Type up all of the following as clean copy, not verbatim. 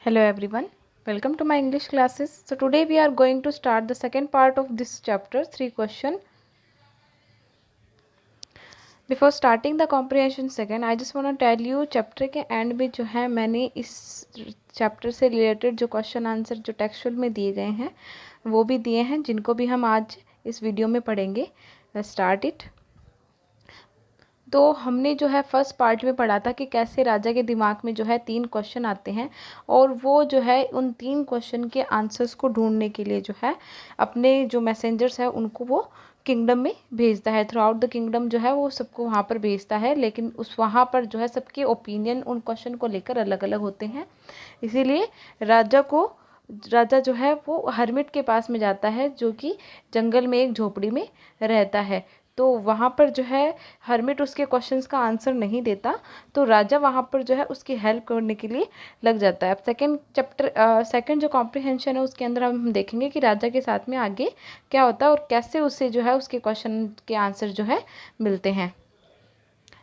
Hello everyone, welcome to my English classes. So today we are going to start the second part of this chapter, 3 question. Before starting the comprehension second, I just want to tell you chapter के and में जो है मैंने इस chapter से related जो question answer जो textual में दिए गए हैं वो भी दिए हैं, जिनको भी हम आज इस वीडियो में पढ़ेंगे. Start it. तो हमने जो है फर्स्ट पार्ट में पढ़ा था कि कैसे राजा के दिमाग में जो है 3 क्वेश्चन आते हैं और वो जो है उन 3 क्वेश्चन के आंसर्स को ढूंढने के लिए जो है अपने जो मैसेंजर्स है उनको वो किंगडम में भेजता है. थ्रू आउट द किंगडम जो है वो सबको वहाँ पर भेजता है, लेकिन उस वहाँ पर जो है सबके ओपिनियन उन क्वेश्चन को लेकर अलग अलग होते हैं. इसीलिए राजा जो है वो हर्मिट के पास में जाता है, जो कि जंगल में एक झोपड़ी में रहता है. तो वहाँ पर जो है हर्मिट उसके क्वेश्चंस का आंसर नहीं देता, तो राजा वहाँ पर जो है उसकी हेल्प करने के लिए लग जाता है. अब सेकंड जो कॉम्प्रिहेंशन है उसके अंदर हम देखेंगे कि राजा के साथ में आगे क्या होता है और कैसे उससे जो है उसके क्वेश्चन के आंसर जो है मिलते हैं.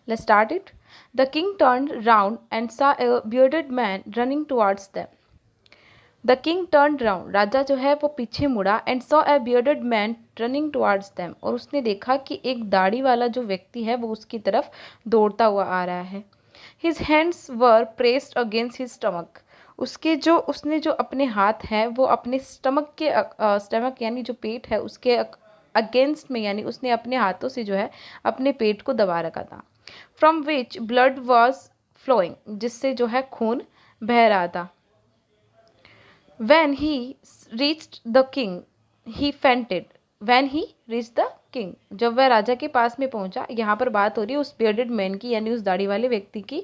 Let's start it. The king turned round and saw a bearded man running towards them. The king turned round, राजा जो है वो पीछे मुड़ा, and saw a bearded man running towards them, और उसने देखा कि एक दाढ़ी वाला जो व्यक्ति है वो उसकी तरफ दौड़ता हुआ आ रहा है. His hands were pressed against his stomach, उसने जो अपने हाथ हैं वो अपने स्टमक यानी जो पेट है उसके अगेंस्ट में, यानी उसने अपने हाथों से जो है अपने पेट को दबा रखा था. From which blood was flowing, जिससे जो है खून बह रहा था. When he reached the king, he fainted. When he reached the king, जब वह राजा के पास में पहुंचा, यहाँ पर बात हो रही है उस bearded मैन की, यानी उस दाढ़ी वाले व्यक्ति की.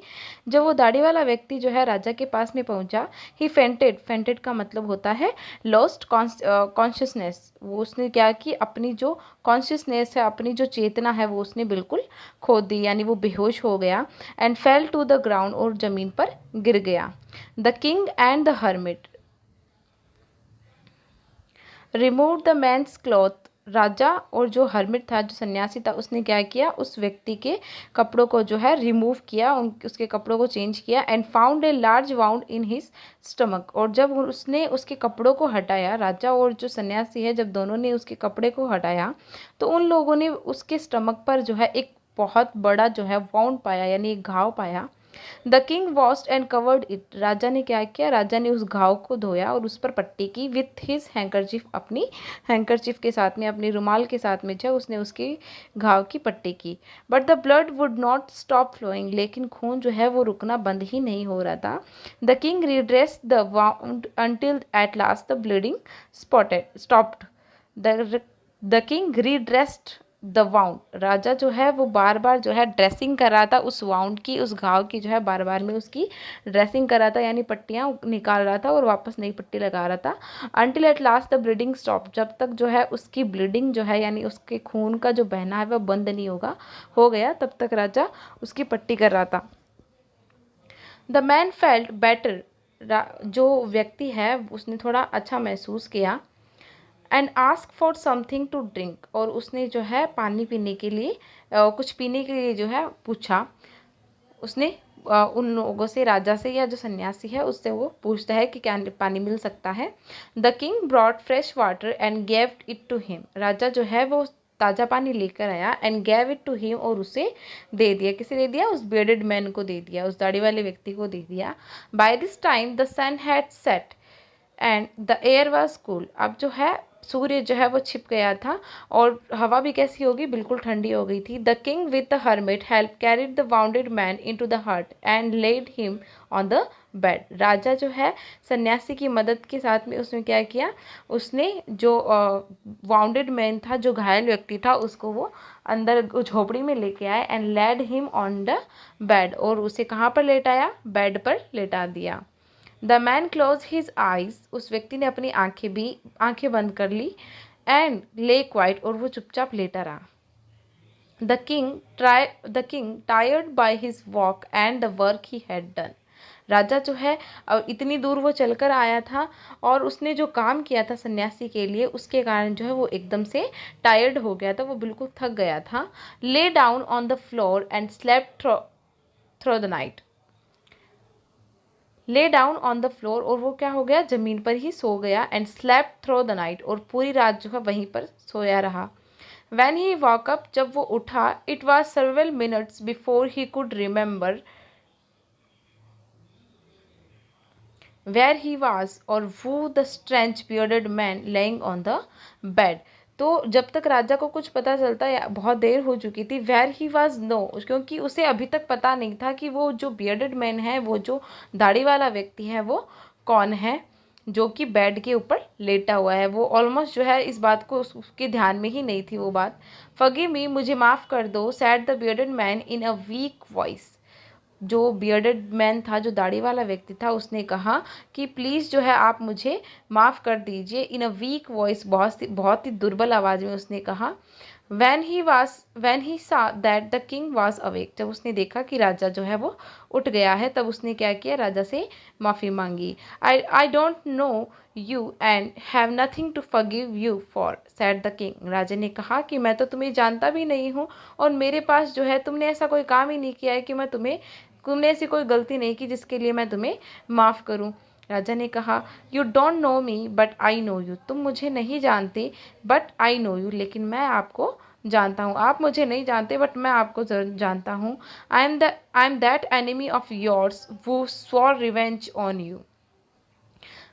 जब वो दाढ़ी वाला व्यक्ति जो है राजा के पास में पहुंचा, he fainted का मतलब होता है lost consciousness. वो उसने क्या कि अपनी जो कॉन्शियसनेस है, अपनी जो चेतना है वो उसने बिल्कुल खो दी, यानी वो बेहोश हो गया. And fell to the ground, और ज़मीन पर गिर गया. The king and the hermit remove the man's cloth, राजा और जो हर्मिट था, जो सन्यासी था, उसने क्या किया, उस व्यक्ति के कपड़ों को जो है रिमूव किया, उसके कपड़ों को चेंज किया. And found a large wound in his stomach, और जब उसने उसके कपड़ों को हटाया, राजा और जो सन्यासी है जब दोनों ने उसके कपड़े को हटाया, तो उन लोगों ने उसके स्टमक पर जो है एक बहुत बड़ा जो है वाउंड पाया, यानी एक घाव पाया. The king washed and covered it, राजा ने क्या किया, राजा ने उस घाव को धोया और उस पर पट्टी की. विथ हिज हैंकरचीफ, अपनी हैंकरचीफ के साथ में, अपनी रुमाल के साथ में जो उसने उसकी घाव की पट्टी की. But the blood would not stop flowing, लेकिन खून जो है वो रुकना बंद ही नहीं हो रहा था. The king redressed the wound until at last the bleeding stopped. The king redressed the wound, राजा जो है वो बार बार जो है ड्रेसिंग कर रहा था उस वाउंड की, उस घाव की जो है बार बार में उसकी ड्रेसिंग कर रहा था, यानी पट्टियाँ निकाल रहा था और वापस नई पट्टी लगा रहा था. Until at last the bleeding stop, जब तक जो है उसकी ब्लीडिंग जो है यानी उसके खून का जो बहना है वह बंद नहीं हो गया, तब तक राजा उसकी पट्टी कर रहा था. द मैन फेल्ट बेटर, जो व्यक्ति है उसने थोड़ा अच्छा महसूस किया. And ask for something to drink, और उसने जो है पानी पीने के लिए कुछ पीने के लिए जो है पूछा. उसने उन लोगों से, राजा से या जो सन्यासी है उससे वो पूछता है कि क्या पानी मिल सकता है. The king brought fresh water and gave it to him, राजा जो है वो ताज़ा पानी लेकर आया. And gave it to him, और उसे दे दिया. किसे दे दिया, उस बियर्डेड मैन को दे दिया, उस दाढ़ी वाले व्यक्ति को दे दिया. By this time the sun had set and the air was cool, अब जो है सूर्य जो है वो छिप गया था और हवा भी कैसी होगी, बिल्कुल ठंडी हो गई थी. The king with the hermit help carried the wounded man into the hut and laid him on the bed, राजा जो है सन्यासी की मदद के साथ में उसने क्या किया, उसने जो वाउंडेड मैन था, जो घायल व्यक्ति था, उसको वो अंदर झोपड़ी में लेके आया. And laid him on the bed, और उसे कहाँ पर लेटाया, बेड पर लेटा दिया. The man close his eyes, उस व्यक्ति ने अपनी आंखें बंद कर ली. एंड ले क्वाइट, और वो चुपचाप लेटा रहा. The king tired by his walk and the work he had done, राजा जो है इतनी दूर वो चलकर आया था और उसने जो काम किया था सन्यासी के लिए, उसके कारण जो है वो एकदम से टायर्ड हो गया था, वो बिल्कुल थक गया था. Lay down on the floor and slept through the night, lay down on the floor, और वो क्या हो गया, ज़मीन पर ही सो गया। And slept through the night, और पूरी रात जो है वहीं पर सोया रहा। When he woke up, जब वो उठा, it was several minutes before he could remember where he was or who the strange bearded man laying on the bed। तो जब तक राजा को कुछ पता चलता, या बहुत देर हो चुकी थी, वेयर ही वॉज नो, क्योंकि उसे अभी तक पता नहीं था कि वो जो बियर्डेड मैन है, वो जो दाढ़ी वाला व्यक्ति है, वो कौन है जो कि बेड के ऊपर लेटा हुआ है। वो ऑलमोस्ट जो है इस बात को उसके ध्यान में ही नहीं थी वो बात। फॉरगिव मी, मुझे माफ़ कर दो, sad the bearded man in a week voice. जो बियर्डेड मैन था, जो दाढ़ी वाला व्यक्ति था, उसने कहा कि प्लीज़ जो है आप मुझे माफ़ कर दीजिए। इन अ वीक वॉइस, बहुत ही दुर्बल आवाज़ में उसने कहा। when he saw that the king was awake, जब उसने देखा कि राजा जो है वो उठ गया है, तब उसने क्या किया, राजा से माफ़ी मांगी। I don't know you and have nothing to forgive you for, said the king। राजा ने कहा कि मैं तो तुम्हें जानता भी नहीं हूँ, और मेरे पास जो है, तुमने ऐसा कोई काम ही नहीं किया है कि तुमने ऐसी कोई गलती नहीं की जिसके लिए मैं तुम्हें माफ़ करूं। राजा ने कहा, you don't know me but I know you, तुम मुझे नहीं जानते बट आई नो यू, लेकिन मैं आपको जानता हूँ। आप मुझे नहीं जानते बट मैं आपको जानता हूँ। I am that enemy of yours वो स्वॉर रिवेंज ऑन यू।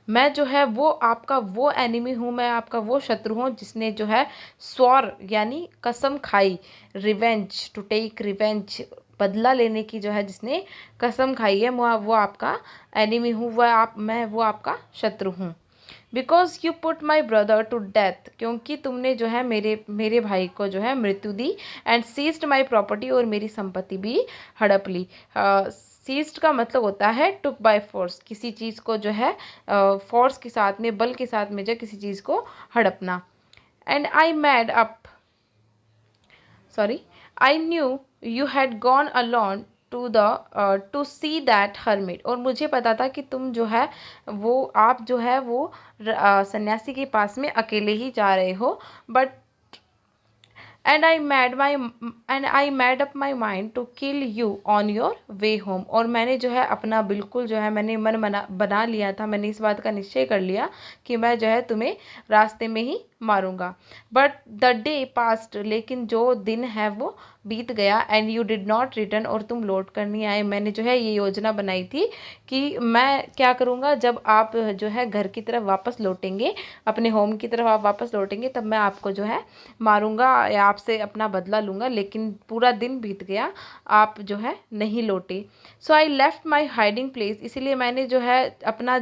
मैं जो है वो आपका वो एनिमी हूँ, मैं आपका वो शत्रु हूँ जिसने जो है स्वॉर यानी कसम खाई, रिवेंज टू टेक रिवेंज बदला लेने की जो है जिसने कसम खाई है, वो आपका एनिमी हूँ, मैं वो आपका शत्रु हूँ। Because you put my brother to death, क्योंकि तुमने जो है मेरे भाई को जो है मृत्यु दी। एंड सीज्ड माई प्रॉपर्टी, और मेरी संपत्ति भी हड़प ली। सीज्ड का मतलब होता है टुक बाय फोर्स, किसी चीज़ को जो है फोर्स के साथ में, बल के साथ में जो किसी चीज़ को हड़पना। And I knew you had gone alone to see that hermit, और मुझे पता था कि तुम जो है वो आप जो है वो सन्यासी के पास में अकेले ही जा रहे हो। But and I made up my mind to kill you on your way home, और मैंने जो है अपना बिल्कुल जो है मैंने बना लिया था, मैंने इस बात का निश्चय कर लिया कि मैं जो है तुम्हें रास्ते में ही मारूंगा। बट द डे पास्ट, लेकिन जो दिन है वो बीत गया। And you did not return, और तुम लौट कर नहीं आए। मैंने जो है ये योजना बनाई थी कि मैं क्या करूँगा, जब आप जो है घर की तरफ वापस लौटेंगे, अपने होम की तरफ आप वापस लौटेंगे, तब मैं आपको जो है मारूंगा या आपसे अपना बदला लूँगा। लेकिन पूरा दिन बीत गया, आप जो है नहीं लौटे। So I left my hiding place, इसीलिए मैंने जो है अपना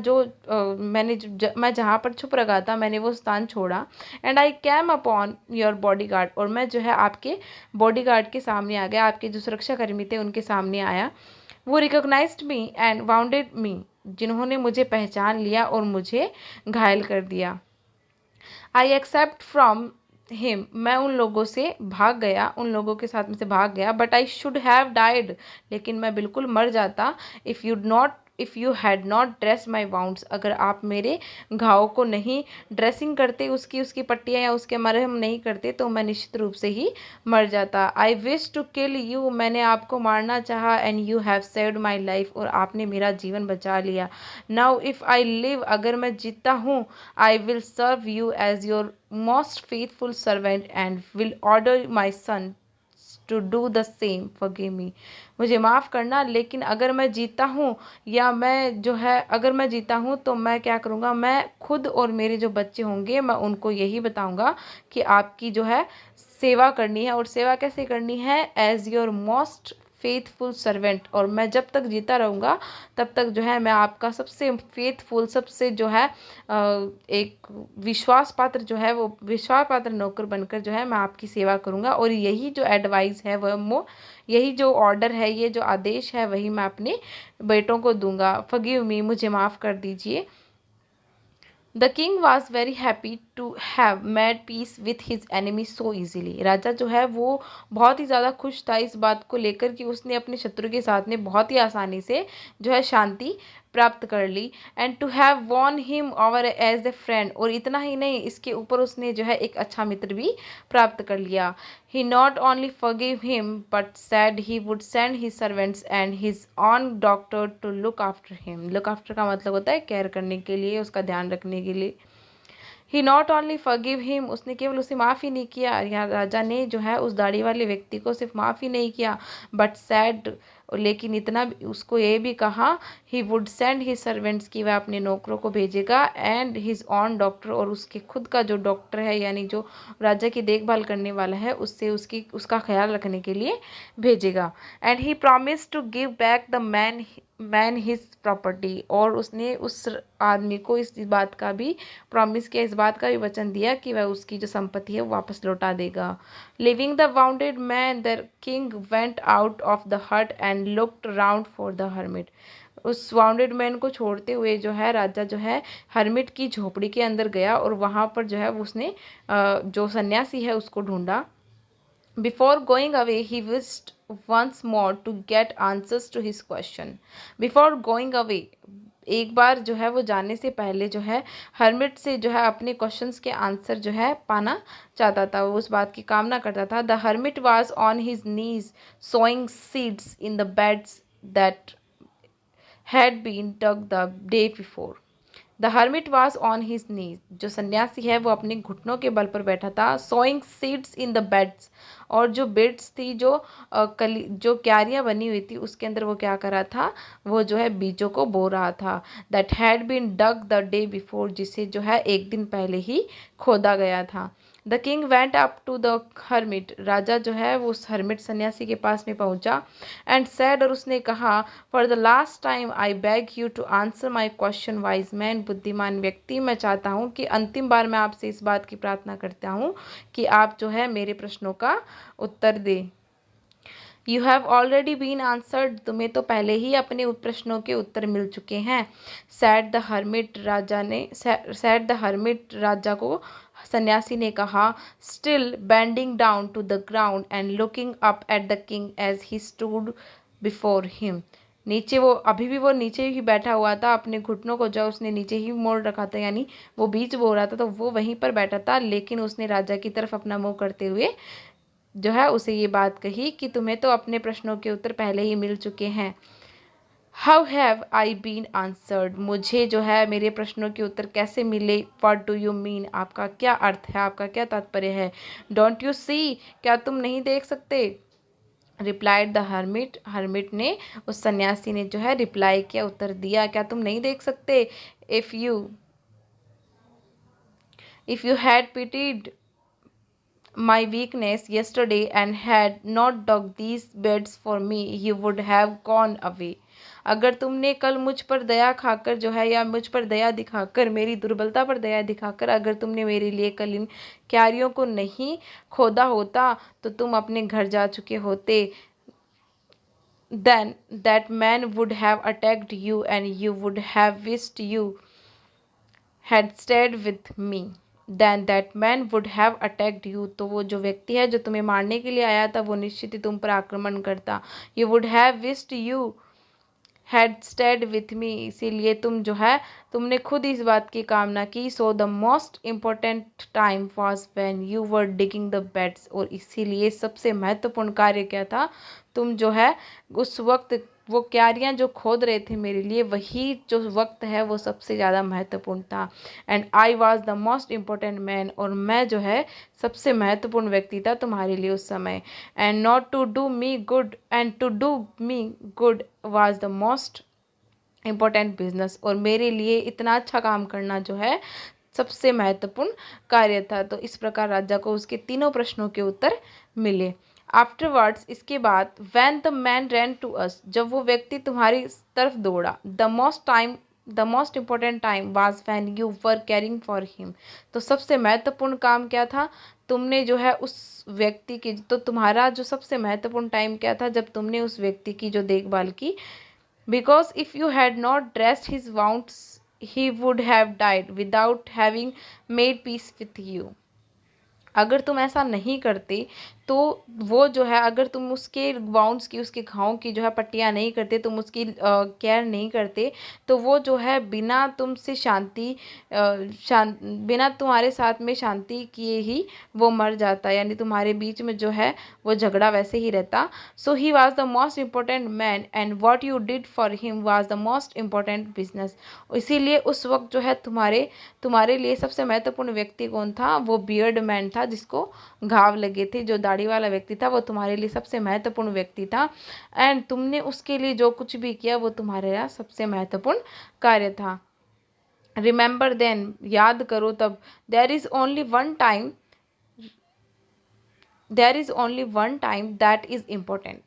मैं जहाँ पर छुप रखा था, मैंने वो स्थान छोड़ा। And I came upon your body guard, और मैं जो है आपके बॉडी गार्ड के सामने आ गया, आपके जो सुरक्षा कर्मी थे उनके सामने आया। वो रिकॉग्नाइज्ड मी एंड वाउंडेड मी, जिन्होंने मुझे पहचान लिया और मुझे घायल कर दिया। आई एक्सेप्ट फ्रॉम हिम, मैं उन लोगों से भाग गया, उन लोगों के साथ में से भाग गया। But I should have died, लेकिन मैं बिल्कुल मर जाता। If you had not dress my wounds, अगर आप मेरे घाव को नहीं ड्रेसिंग करते, उसकी पट्टियाँ या उसके मरहम नहीं करते, तो मैं निश्चित रूप से ही मर जाता। I wish to kill you, मैंने आपको मारना चाहा। And you have saved my life, और आपने मेरा जीवन बचा लिया। नाउ इफ़ आई लिव, अगर मैं जीता हूँ, I will serve you as your most faithful servant and will order my son to do the same. Forgive me, मुझे माफ़ करना, लेकिन अगर मैं जीता हूँ, या मैं जो है अगर मैं जीता हूँ, तो मैं क्या करूँगा, मैं खुद और मेरे जो बच्चे होंगे, मैं उनको यही बताऊँगा कि आपकी जो है सेवा करनी है। और सेवा कैसे करनी है, as your most faithful servant. और मैं जब तक जीता रहूँगा तब तक जो है मैं आपका सबसे फेथफुल, सबसे जो है एक विश्वास पात्र जो है, वो विश्वास पात्र नौकर बनकर जो है मैं आपकी सेवा करूँगा। और यही जो एडवाइस है यही जो ऑर्डर है, ये जो आदेश है, वही मैं अपने बेटों को दूंगा। फॉरगिव मी, मुझे माफ़ कर दीजिए। The king was very happy to have made peace with his enemy so easily. राजा जो है वो बहुत ही ज़्यादा खुश था इस बात को लेकर कि उसने अपने शत्रु के साथ में बहुत ही आसानी से जो है शांति प्राप्त कर ली, and to have won him over as a friend, और इतना ही नहीं, इसके ऊपर उसने जो है एक अच्छा मित्र भी प्राप्त कर लिया। He not only forgive him but said he would send his servants and his own doctor to look after him. Look after का मतलब होता है केयर करने के लिए, उसका ध्यान रखने के लिए। ही नॉट ओनली फॉरगिव हिम, उसने केवल उसे माफ़ ही नहीं किया, यहाँ राजा ने जो है उस दाढ़ी वाले व्यक्ति को सिर्फ माफ़ ही नहीं किया, बट सैड, लेकिन इतना उसको ये भी कहा, ही वुड सेंड हिज सर्वेंट्स, की वह अपने नौकरों को भेजेगा, एंड हिज ऑन डॉक्टर, और उसके खुद का जो डॉक्टर है यानी जो राजा की देखभाल करने वाला है उससे उसका ख्याल रखने के लिए भेजेगा। And he promise to give back the man his property, और उसने उस आदमी को इस बात का भी प्रॉमिस किया, इस बात का भी वचन दिया कि वह उसकी जो संपत्ति है वो वापस लौटा देगा। Leaving the wounded man the king went out of the hut and looked round for the hermit. उस वाउंडेड मैन को छोड़ते हुए जो है राजा जो है हर्मिट की झोपड़ी के अंदर गया, और वहाँ पर जो है उसने जो सन्यासी है उसको ढूंढा। Before going away, he wished once more to get answers to his question. Before going away, एक बार जो है वो जाने से पहले जो है हर्मिट से जो है अपने क्वेश्चंस के आंसर जो है पाना चाहता था, वो उस बात की कामना करता था। The hermit was on his knees sowing seeds in the beds that had been dug the day before. The hermit was on his knees, जो सन्यासी है वो अपने घुटनों के बल पर बैठा था। Sowing seeds in the beds, और जो बेड्स थी जो क्यारियाँ बनी हुई थी उसके अंदर वो क्या कर रहा था, वो जो है बीजों को बो रहा था। That had been dug the day before, जिसे जो है एक दिन पहले ही खोदा गया था। The king went up to the hermit, राजा जो है वो उस हर्मिट सन्यासी के पास में पहुंचा, एंड सैड, और उसने कहा, for the last time I beg you to answer my question wise man, बुद्धिमान व्यक्ति, मैं चाहता हूँ कि अंतिम बार मैं आपसे इस बात की प्रार्थना करता हूँ कि आप जो है मेरे प्रश्नों का उत्तर दें। You have already been answered, तुम्हें तो पहले ही अपने प्रश्नों के उत्तर मिल चुके हैं। सैड द हर्मिट, राजा को सन्यासी ने कहा, still bending down to the ground and looking up at the king as he stood before him. नीचे वो अभी भी वो नीचे ही बैठा हुआ था, अपने घुटनों को जो उसने नीचे ही मोड़ रखा था, यानी वो बीच बो रहा था तो वो वहीं पर बैठा था, लेकिन उसने राजा की तरफ अपना मुंह करते हुए जो है उसे ये बात कही कि तुम्हें तो अपने प्रश्नों के उत्तर पहले ही मिल चुके हैं। How have I been answered, मुझे जो है मेरे प्रश्नों के उत्तर कैसे मिले। व्हाट डू यू मीन, आपका क्या अर्थ है, आपका क्या तात्पर्य है। डोंट यू सी, क्या तुम नहीं देख सकते। रिप्लाइड द हर्मिट, हर्मिट ने, उस सन्यासी ने जो है रिप्लाई किया, उत्तर दिया, क्या तुम नहीं देख सकते। If you had pitied my weakness yesterday and had not dug these beds for me, you would have gone away. अगर तुमने कल मुझ पर दया खाकर जो है, या मुझ पर दया दिखाकर, मेरी दुर्बलता पर दया दिखाकर अगर तुमने मेरे लिए कल इन क्यारियों को नहीं खोदा होता तो तुम अपने घर जा चुके होते। Then that man would have attacked you and you would have wished you had stayed with me. Then that man would have attacked you, तो वो जो व्यक्ति है जो तुम्हें मारने के लिए आया था वो निश्चित ही तुम पर आक्रमण करता। You would have wished you had stayed with me, इसीलिए तुमने खुद इस बात की कामना की। So the most important time was when you were digging the beds, और इसीलिए सबसे महत्वपूर्ण कार्य क्या था, तुम जो है उस वक्त वो क्यारियाँ जो खोद रहे थे मेरे लिए, वही जो वक्त है वो सबसे ज़्यादा महत्वपूर्ण था। And I was the most important man, और मैं जो है सबसे महत्वपूर्ण व्यक्ति था तुम्हारे लिए उस समय। And not to do me good, and to do me good was the most important business, और मेरे लिए इतना अच्छा काम करना जो है सबसे महत्वपूर्ण कार्य था। तो इस प्रकार राजा को उसके तीनों प्रश्नों के उत्तर मिले। आफ्टरवर्ड्स, इसके बाद, when the man ran to us, जब वो व्यक्ति तुम्हारी तरफ दौड़ा, the most important time was when you were caring for him, तो सबसे महत्वपूर्ण काम क्या था, तुमने जो है उस व्यक्ति की, तो तुम्हारा जो सबसे महत्वपूर्ण टाइम क्या था, जब तुमने उस व्यक्ति की जो देखभाल की। Because if you had not dressed his wounds he would have died without having made peace with you, अगर तुम ऐसा नहीं करते तो वो जो है अगर तुम उसके बाउंड्स की, उसके घावों की जो है पट्टियाँ नहीं करते, तुम उसकी केयर नहीं करते, तो वो जो है बिना तुमसे शांति बिना तुम्हारे साथ में शांति किए ही वो मर जाता, यानी तुम्हारे बीच में जो है वो झगड़ा वैसे ही रहता। So he was the most important man and what you did for him was the most important business. इसीलिए उस वक्त जो है तुम्हारे लिए सबसे महत्वपूर्ण व्यक्ति कौन था? वो बियर्ड मैन था, जिसको घाव लगे थे, जो दाढ़ी वाला व्यक्ति था, वो तुम्हारे लिए सबसे महत्वपूर्ण व्यक्ति था। एंड तुमने उसके लिए जो कुछ भी किया वो तुम्हारे लिए सबसे महत्वपूर्ण कार्य था। रिमेंबर देन, याद करो तब, there is only one time that is important.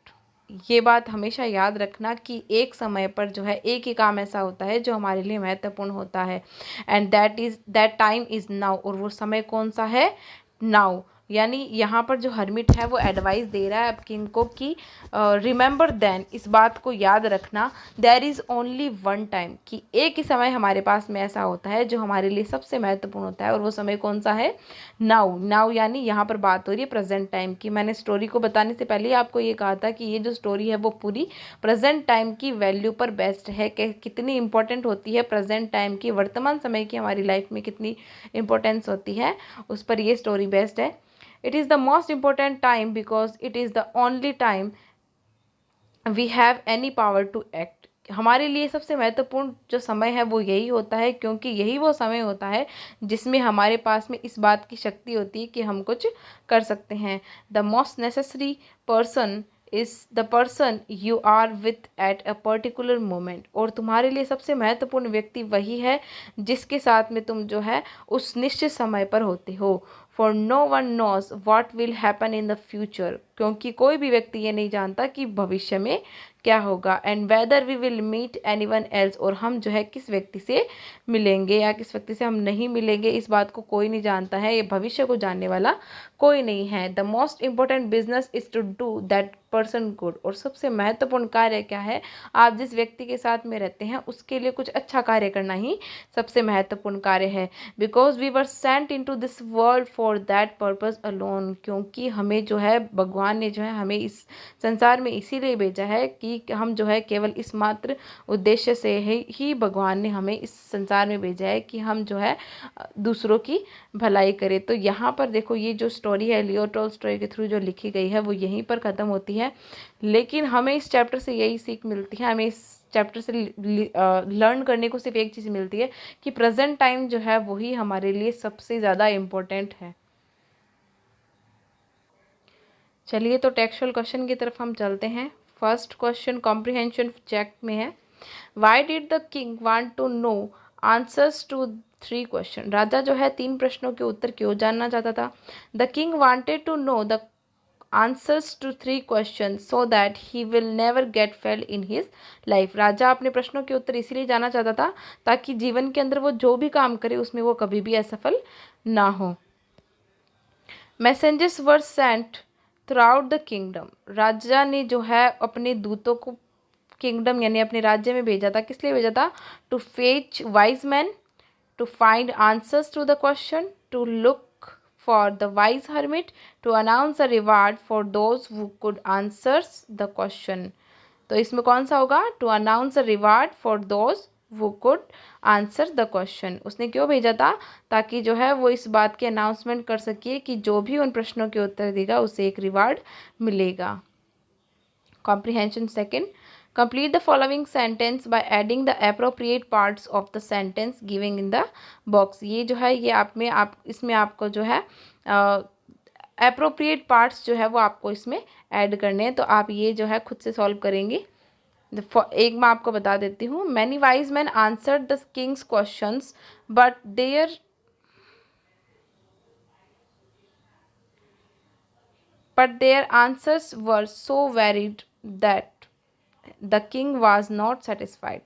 ये बात हमेशा याद रखना कि एक समय पर जो है एक ही काम ऐसा होता है जो हमारे लिए महत्वपूर्ण होता है, and that time is now. और वो समय कौन सा है? नाउ। यानी यहाँ पर जो हर्मिट है वो एडवाइस दे रहा है अब किंग को कि रिमेंबर देन, इस बात को याद रखना, there is only one time, कि एक ही समय हमारे पास में ऐसा होता है जो हमारे लिए सबसे महत्वपूर्ण होता है, और वो समय कौन सा है? नाउ। नाउ यानी यहाँ पर बात हो रही है प्रेजेंट टाइम की। मैंने स्टोरी को बताने से पहले ही आपको ये कहा था कि ये जो स्टोरी है वो पूरी प्रेजेंट टाइम की वैल्यू पर बेस्ड है, कि कितनी इंपॉर्टेंट होती है प्रेजेंट टाइम की, वर्तमान समय की हमारी लाइफ में कितनी इंपॉर्टेंस होती है, उस पर ये स्टोरी बेस्ड है। It is the most important time because it is the only time we have any power to act. हमारे लिए सबसे महत्वपूर्ण जो समय है वो यही होता है, क्योंकि यही वो समय होता है जिसमें हमारे पास में इस बात की शक्ति होती है कि हम कुछ कर सकते हैं। The most necessary person is the person you are with at a particular moment. और तुम्हारे लिए सबसे महत्वपूर्ण व्यक्ति वही है जिसके साथ में तुम जो है उस निश्चित समय पर होते हो। For no one knows what will happen in the future, क्योंकि कोई भी व्यक्ति ये नहीं जानता कि भविष्य में क्या होगा। And whether we will meet anyone else, और हम जो है किस व्यक्ति से मिलेंगे या किस व्यक्ति से हम नहीं मिलेंगे, इस बात को कोई नहीं जानता है, ये भविष्य को जानने वाला कोई नहीं है। The most important business is to do that person good. और सबसे महत्वपूर्ण कार्य क्या है? आप जिस व्यक्ति के साथ में रहते हैं उसके लिए कुछ अच्छा कार्य करना ही सबसे महत्वपूर्ण कार्य है। Because we were sent into this world for that purpose alone, क्योंकि हमें जो है भगवान ने जो है हमें इस संसार में इसीलिए भेजा है कि हम जो है केवल इस मात्र उद्देश्य से ही भगवान ने हमें इस संसार में भेजा है कि हम जो है दूसरों की भलाई करें। तो यहाँ पर देखो, ये जो स्टोरी है लियो टॉल्स्टॉय के थ्रू जो लिखी गई है वो यहीं पर ख़त्म होती है, लेकिन हमें इस चैप्टर से यही सीख मिलती है, हमें इस चैप्टर से लर्न करने को सिर्फ एक चीज़ मिलती है कि प्रेजेंट टाइम जो है वही हमारे लिए सबसे ज़्यादा इम्पोर्टेंट है। चलिए तो टेक्सचुअल क्वेश्चन की तरफ हम चलते हैं। फर्स्ट क्वेश्चन कॉम्प्रिहेंशन चेक में है। Why did the king want to know answers to 3 question. राजा जो है 3 प्रश्नों के उत्तर क्यों जानना चाहता था? The king wanted to know the answers to 3 question so that he will never get fail in his life. राजा अपने प्रश्नों के उत्तर इसीलिए जानना चाहता था ताकि जीवन के अंदर वो जो भी काम करे उसमें वो कभी भी असफल ना हो। Messengers were sent throughout the kingdom. राजा ने जो है अपने दूतों को किंगडम यानी अपने राज्य में भेजा था। किस लिए भेजा था? To fetch wise man, to find answers to the question, to look for the wise hermit, to announce a reward for those who could answers the question. तो इसमें कौन सा होगा? To announce a reward for those who could answer the question. उसने क्यों भेजा था? ताकि जो है वो इस बात की अनाउंसमेंट कर सके कि जो भी उन प्रश्नों के उत्तर देगा उसे एक रिवार्ड मिलेगा। Comprehension second, complete the following sentence by adding the appropriate parts of the sentence giving in the box. ये जो है ये इसमें आपको जो है एप्रोप्रिएट पार्ट्स जो है वो आपको इसमें ऐड करने हैं, तो आप ये जो है खुद से सॉल्व करेंगे। एक मैं आपको बता देती हूँ। Many wise man answered the Kings questions but their answers were so varied that the king was not satisfied.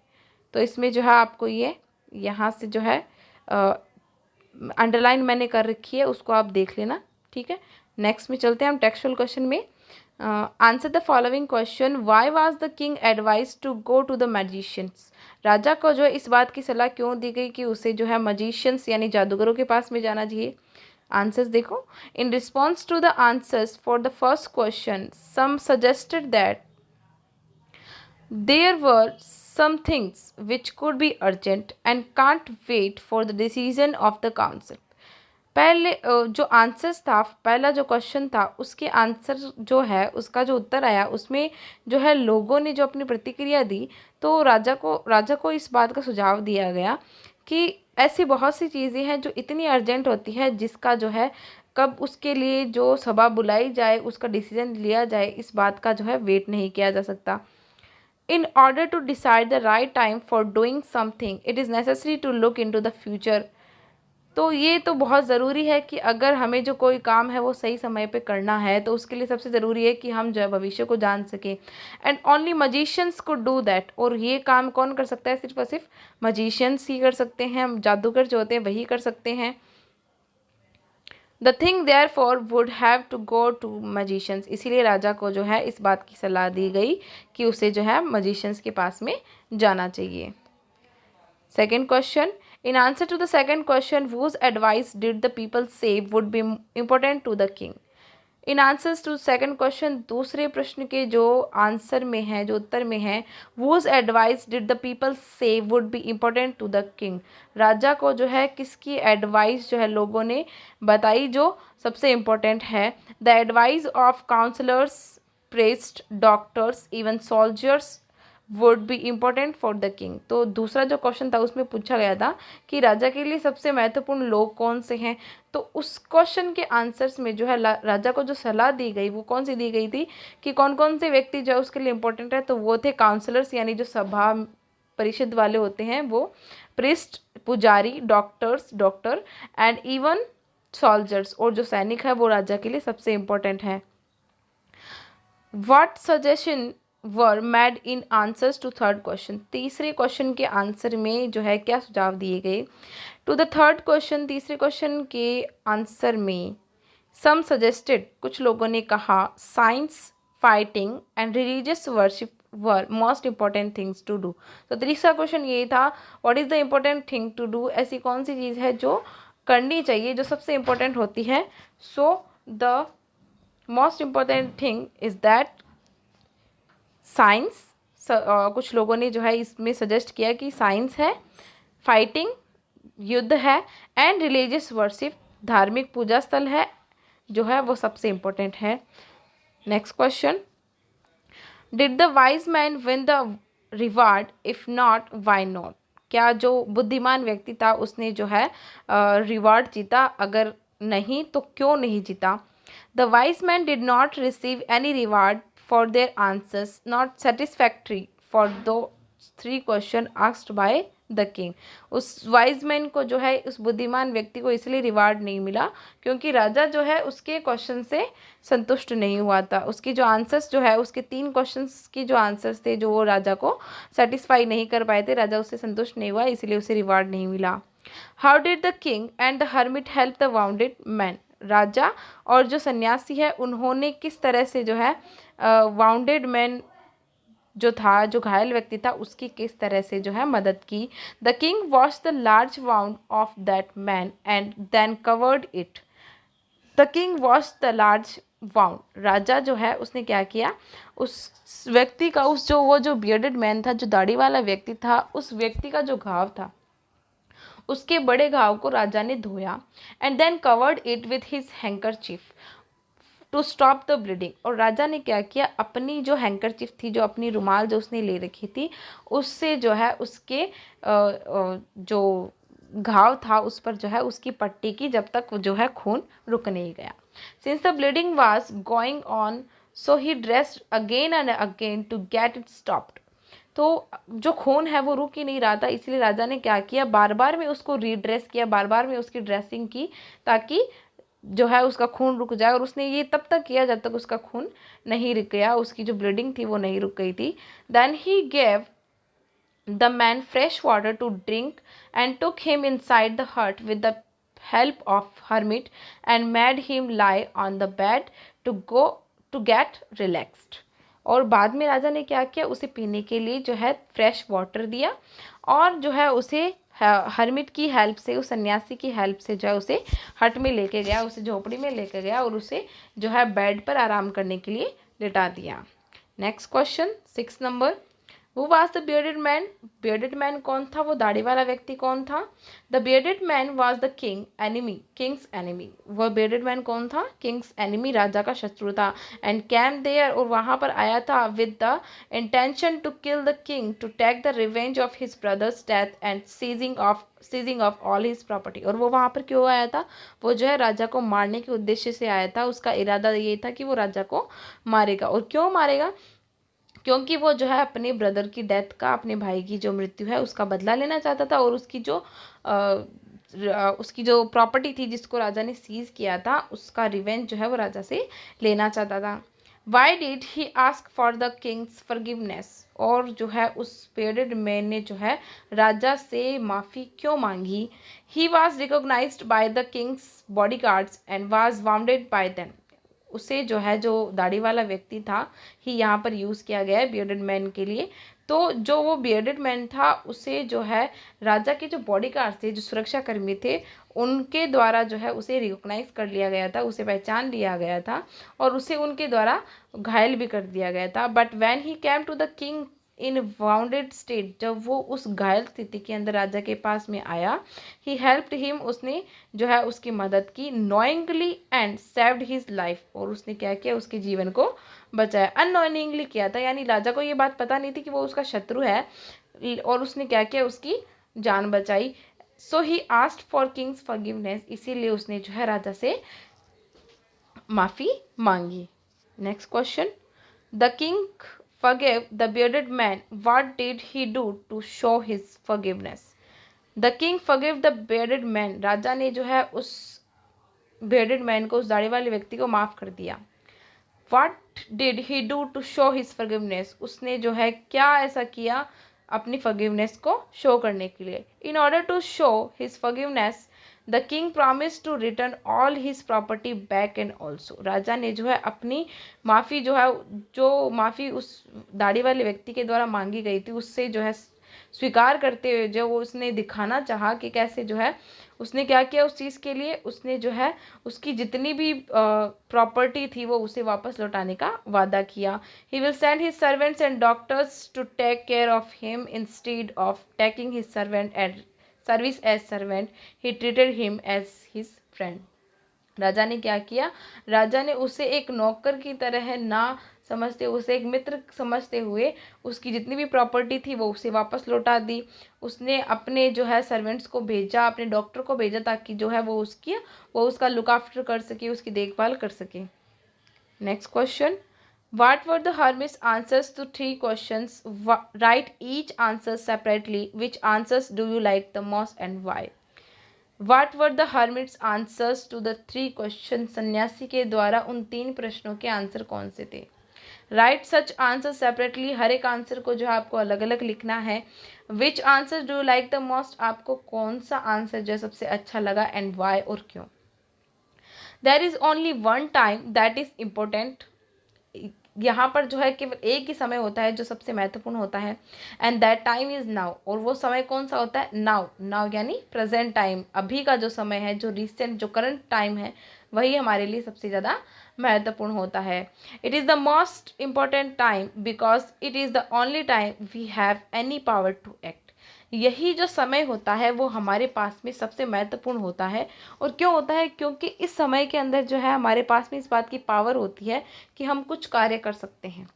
तो इसमें जो है आपको ये यहाँ से जो है अंडरलाइन मैंने कर रखी है, उसको आप देख लेना, ठीक है। नेक्स्ट में चलते हैं हम टेक्सचुअल क्वेश्चन में। Answer the following question. Why was the king advised to go to the magicians. राजा को जो है इस बात की सलाह क्यों दी गई कि उसे जो है मैजिशियंस यानी जादूगरों के पास में जाना चाहिए? आंसर्स देखो। In response to the answers for the first question some suggested that there were some things which could be urgent and can't wait for the decision of the council। पहले जो answers था, पहला जो question था उसके answer जो है उसका जो उत्तर आया उसमें जो है लोगों ने जो अपनी प्रतिक्रिया दी, तो राजा को इस बात का सुझाव दिया गया कि ऐसी बहुत सी चीज़ें हैं जो इतनी अर्जेंट होती है जिसका जो है कब उसके लिए जो सभा बुलाई जाए उसका डिसीजन लिया जाए, इस बात का जो है वेट नहीं किया जा सकता। In order to decide the right time for doing something, it is necessary to look into the future। तो ये तो बहुत ज़रूरी है कि अगर हमें जो कोई काम है वो सही समय पे करना है तो उसके लिए सबसे ज़रूरी है कि हम जो है भविष्य को जान सकें। And only magicians could do that. और ये काम कौन कर सकता है? सिर्फ और सिर्फ मजिशियंस ही कर सकते हैं, जादूगर जो होते हैं वही कर सकते हैं। The thing therefore would have to go to magicians. इसीलिए राजा को जो है इस बात की सलाह दी गई कि उसे जो है मजिशियंस के पास में जाना चाहिए। Second question, in answer to the second question whose advice did the people say would be important to the king। In answers to second question, दूसरे प्रश्न के जो आंसर में है, जो उत्तर में है, whose advice did the people say would be important to the king। राजा को जो है किसकी एडवाइस जो है लोगों ने बताई जो सबसे इम्पोर्टेंट है। The advice of counsellors, priests, doctors, even soldiers would be important for the king. तो दूसरा जो क्वेश्चन था उसमें पूछा गया था कि राजा के लिए सबसे महत्वपूर्ण लोग कौन से हैं। तो उस क्वेश्चन के आंसर्स में जो है राजा को जो सलाह दी गई वो कौन सी दी गई थी कि कौन कौन से व्यक्ति जो है उसके लिए इम्पोर्टेंट है। तो वो थे काउंसलर्स, यानी जो सभा परिषद वाले होते हैं वो, प्रिस्ट पुजारी, डॉक्टर एंड इवन सोल्जर्स, और जो सैनिक है वो राजा के लिए सबसे इम्पोर्टेंट है। What suggestion were made in answers to third question. तीसरे क्वेश्चन के आंसर में जो है क्या सुझाव दिए गए। टू द थर्ड क्वेश्चन, तीसरे क्वेश्चन के आंसर में सम सजेस्टेड, कुछ लोगों ने कहा, science, fighting and religious worship were most important things to do. तो तीसरा क्वेश्चन ये था, what is the important thing to do. ऐसी कौन सी चीज़ है जो करनी चाहिए, जो सबसे इम्पोर्टेंट होती है। So the most important thing is that science. कुछ लोगों ने जो है इसमें सजेस्ट किया कि साइंस है, फाइटिंग युद्ध है, एंड रिलीजियस वर्शिप धार्मिक पूजा स्थल है जो है वो सबसे इम्पोर्टेंट है। Next question, did the wise man win the reward, if not why not. क्या जो बुद्धिमान व्यक्ति था उसने जो है रिवार्ड जीता, अगर नहीं तो क्यों नहीं जीता। The wise man did not receive any reward for their answers not satisfactory for the three question asked by the king। उस वाइज मैन को जो है, उस बुद्धिमान व्यक्ति को इसलिए रिवार्ड नहीं मिला क्योंकि राजा जो है उसके क्वेश्चन से संतुष्ट नहीं हुआ था। उसकी जो आंसर्स जो है, उसके 3 क्वेश्चंस की जो आंसर्स थे जो वो राजा को सेटिस्फाई नहीं कर पाए थे, राजा उससे संतुष्ट नहीं हुआ, इसलिए उसे रिवार्ड नहीं मिला। How did the king and the hermit help the wounded man. राजा और जो सन्यासी है उन्होंने किस तरह से जो है वाउंडेड मैन जो था, जो घायल व्यक्ति था, उसकी किस तरह से जो है मदद की। The king wash the large wound of that man and then covered it. The king wash the large wound. राजा जो है उसने क्या किया, उस व्यक्ति का, उस जो वो जो बियर्डेड मैन था, जो दाढ़ी वाला व्यक्ति था, उस व्यक्ति का जो घाव था उसके बड़े घाव को राजा ने धोया and then covered it with his handkerchief to stop the bleeding. और राजा ने क्या किया, अपनी जो हैंकरचीफ थी, जो अपनी रुमाल जो उसने ले रखी थी, उससे जो है उसके जो घाव था उस पर जो है उसकी पट्टी की, जब तक जो है खून रुक नहीं गया। Since the bleeding was going on so he dressed again and again to get it stopped. तो जो खून है वो रुक ही नहीं रहा था, इसलिए राजा ने क्या किया, बार बार में उसको रीड्रेस किया, बार बार में उसकी ड्रेसिंग की ताकि जो है उसका खून रुक जाए। और उसने ये तब तक किया जब तक उसका खून नहीं रुक गया, उसकी जो ब्लीडिंग थी वो नहीं रुक गई थी। Then he gave the man fresh water to drink and took him inside the hut with the help of hermit and made him lie on the bed to get relaxed. और बाद में राजा ने क्या किया, उसे पीने के लिए जो है फ्रेश वाटर दिया और जो है उसे हर्मिट की हेल्प से, उस सन्यासी की हेल्प से जो है उसे हट में लेके गया, उसे झोपड़ी में लेके गया और उसे जो है बेड पर आराम करने के लिए लिटा दिया। Next question 6 number, who was the bearded man? Bearded man कौन था? वो दाढ़ी वाला व्यक्ति कौन था? The bearded man was the Kings enemy. वो बियर्डेड मैन कौन था? किंग्स एनिमी, राजा का शत्रु था। एंड कैम देयर, और वहां पर आया था with the intention to kill the king to take the revenge of his brother's death and seizing of all his property. और वो वहां पर क्यों आया था? वो जो है राजा को मारने के उद्देश्य से आया था। उसका इरादा ये था कि वो राजा को मारेगा। और क्यों मारेगा? क्योंकि वो जो है अपने ब्रदर की डेथ का, अपने भाई की जो मृत्यु है उसका बदला लेना चाहता था, और उसकी जो प्रॉपर्टी थी जिसको राजा ने सीज किया था उसका रिवेंज जो है वो राजा से लेना चाहता था। Why did he ask for the Kings forgiveness? और जो है उस बियर्डेड मैन ने जो है राजा से माफ़ी क्यों मांगी? He was recognised by the king's bodyguards and was wounded by them. उसे जो है, जो दाढ़ी वाला व्यक्ति था, ही यहाँ पर यूज़ किया गया है बियर्डेड मैन के लिए। तो जो वो बियर्डेड मैन था उसे जो है राजा के जो बॉडीगार्ड थे, जो सुरक्षा कर्मी थे, उनके द्वारा जो है उसे रिकॉग्नाइज कर लिया गया था, उसे पहचान लिया गया था और उसे उनके द्वारा घायल भी कर दिया गया था। But when he came to the king in wounded state, जब वो उस घायल स्थिति के अंदर राजा के पास में आया, ही हेल्प्ड हिम, उसने जो है उसकी मदद की, knowingly and saved his life, और उसने क्या किया? उसके जीवन को बचाया। अननोइंगली किया था, यानी राजा को ये बात पता नहीं थी कि वो उसका शत्रु है, और उसने क्या किया? उसकी जान बचाई। So he asked for king's forgiveness, इसीलिए उसने जो है राजा से माफ़ी मांगी। Next question, the king forgave the bearded man. What did he do to show his forgiveness? The king forgave the bearded man. राजा ने जो है उस bearded man को, उस दाढ़ी वाले व्यक्ति को माफ़ कर दिया। What did he do to show his forgiveness? उसने जो है क्या ऐसा किया अपनी forgiveness को show करने के लिए? In order to show his forgiveness, the king promise to return all his property back and also. राजा ने जो है अपनी माफ़ी जो है, जो माफ़ी उस दाढ़ी वाले व्यक्ति के द्वारा मांगी गई थी उससे जो है स्वीकार करते हुए, जो वो उसने दिखाना चाहा कि कैसे जो है उसने क्या किया उस चीज़ के लिए, उसने जो है उसकी जितनी भी प्रॉपर्टी थी वो उसे वापस लौटाने का वादा किया। He will send his servants and doctors to take care of him instead of taking his servant and service as servant, he treated him as his friend. राजा ने क्या किया? राजा ने उसे एक नौकर की तरह ना समझते, उसे एक मित्र समझते हुए उसकी जितनी भी प्रॉपर्टी थी वो उसे वापस लौटा दी। उसने अपने जो है सर्वेंट्स को भेजा, अपने डॉक्टर को भेजा, ताकि जो है वो उसका लुक आफ्टर कर सके, उसकी देखभाल कर सके। Next question, what were the hermit's answers to 3 questions? Write each answer separately. Which answers do you like the most and why? What were the hermit's answers to the 3 questions? सन्यासी के द्वारा उन 3 प्रश्नों के आंसर कौन से थे? Right सच answer separately, हर एक आंसर को जो है आपको अलग अलग लिखना है। विच answer do you like the most, आपको कौन सा आंसर जो है सबसे अच्छा लगा एंड वाई, और क्यों? There is only one time that is important. यहाँ पर जो है केवल एक ही समय होता है जो सबसे महत्वपूर्ण होता है, and that time is now. और वो समय कौन सा होता है? नाउ। नाउ यानी प्रेजेंट टाइम, अभी का जो समय है, जो रिसेंट, जो करंट टाइम है, वही हमारे लिए सबसे ज़्यादा महत्वपूर्ण होता है। It is the most important time because it is the only time we have any power to act. यही जो समय होता है वो हमारे पास में सबसे महत्वपूर्ण होता है। और क्यों होता है? क्योंकि इस समय के अंदर जो है हमारे पास में इस बात की पावर होती है कि हम कुछ कार्य कर सकते हैं।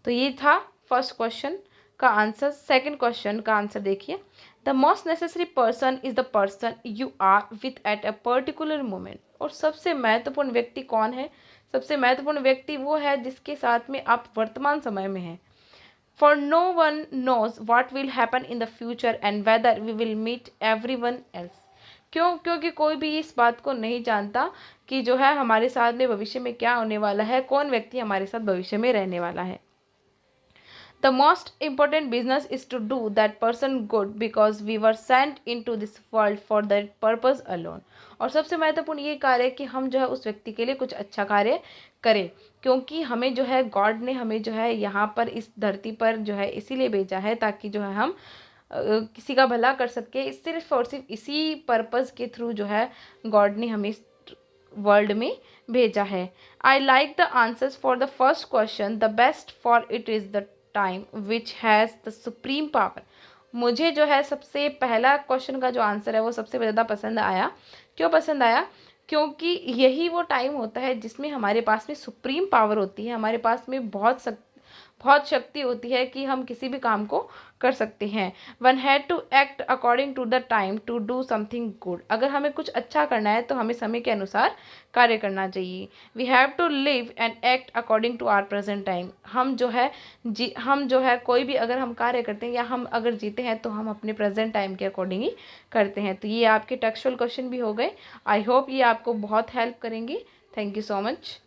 तो ये था फर्स्ट क्वेश्चन का आंसर। सेकंड क्वेश्चन का आंसर देखिए, the most necessary person is the person you are with at a particular moment. और सबसे महत्वपूर्ण व्यक्ति कौन है? सबसे महत्वपूर्ण व्यक्ति वो है जिसके साथ में आप वर्तमान समय में हैं। For no one knows what will happen in the future and whether we will meet everyone else. क्यों? क्योंकि कोई भी इस बात को नहीं जानता कि जो है हमारे साथ में भविष्य में क्या होने वाला है, कौन व्यक्ति हमारे साथ भविष्य में रहने वाला है। The most important business is to do that person good because we were sent into this world for that purpose alone. और सबसे महत्वपूर्ण ये कार्य है कि हम जो है उस व्यक्ति के लिए कुछ अच्छा कार्य करें, क्योंकि हमें जो है गॉड ने हमें जो है यहाँ पर इस धरती पर जो है इसीलिए भेजा है ताकि जो है हम किसी का भला कर सके, सिर्फ और सिर्फ इसी पर्पज़ के थ्रू जो है गॉड ने हमें इस वर्ल्ड में भेजा है। I like the answers for the first question, the best for it is the time which has the supreme power. मुझे जो है सबसे पहला क्वेश्चन का जो आंसर है वो सबसे ज़्यादा पसंद आया। क्यों पसंद आया? क्योंकि यही वो टाइम होता है जिसमें हमारे पास में सुप्रीम पावर होती है, हमारे पास में बहुत शक्ति होती है कि हम किसी भी काम को कर सकते हैं। One had to act according to the time to do something good. अगर हमें कुछ अच्छा करना है तो हमें समय के अनुसार कार्य करना चाहिए। We have to live and act according to our present time. हम जो है कोई भी अगर हम कार्य करते हैं या हम अगर जीते हैं तो हम अपने प्रेजेंट टाइम के अकॉर्डिंग ही करते हैं। तो ये आपके टेक्सचुअल क्वेश्चन भी हो गए। आई होप ये आपको बहुत हेल्प करेंगे। Thank you so much.